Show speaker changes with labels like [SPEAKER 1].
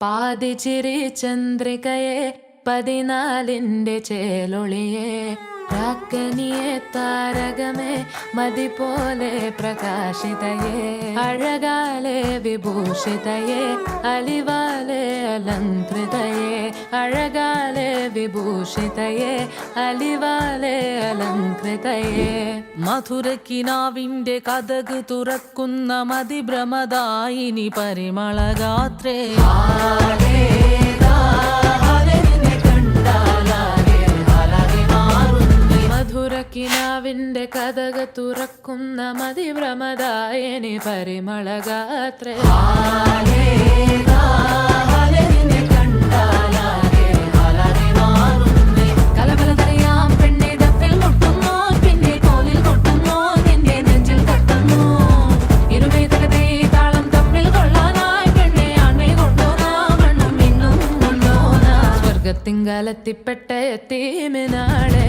[SPEAKER 1] പാതിച്ചിരി ചന്ദ്രികയെ 14ന്റെ ചേലൊളിയെ രാക്കനിയെ താരകമേ മതി പോലെ പ്രകാശിതയെ അഴകാലെ വിഭൂഷിതയെ അലിവാലെ അലങ്കൃതയെ അഴകാലെ വിഭൂഷിതയെ അലിവാലെ അലങ്കൃതയെ
[SPEAKER 2] മധുരക്കിനാവിന്റെ കഥക് തുറക്കുന്ന മതിഭ്രമദായിനി പരിമളഗാത്രേ
[SPEAKER 1] മധുരക്കിനാവിന്റെ കഥക് തുറക്കുന്ന മതിഭ്രമദായിനി പരിമളഗാത്രേ കലബലതറിയാം പെണ്ണെ ദഫിൽ മുട്ടുന്നു പിന്നെ കോലിൽ കൊട്ടുന്നു നിന്റെ നെഞ്ചിൽ തട്ടുന്നു ഇരുവേതകതേ താളം തമ്മിൽ കൊള്ളാനായി പെണ്ണെ ആണെ കൊണ്ടോനാ മണ്ണം ഇന്നും കൊണ്ടോനാ സ്വർഗത്തിങ്കലെത്തിപ്പെട്ട എത്തീമിനാളെ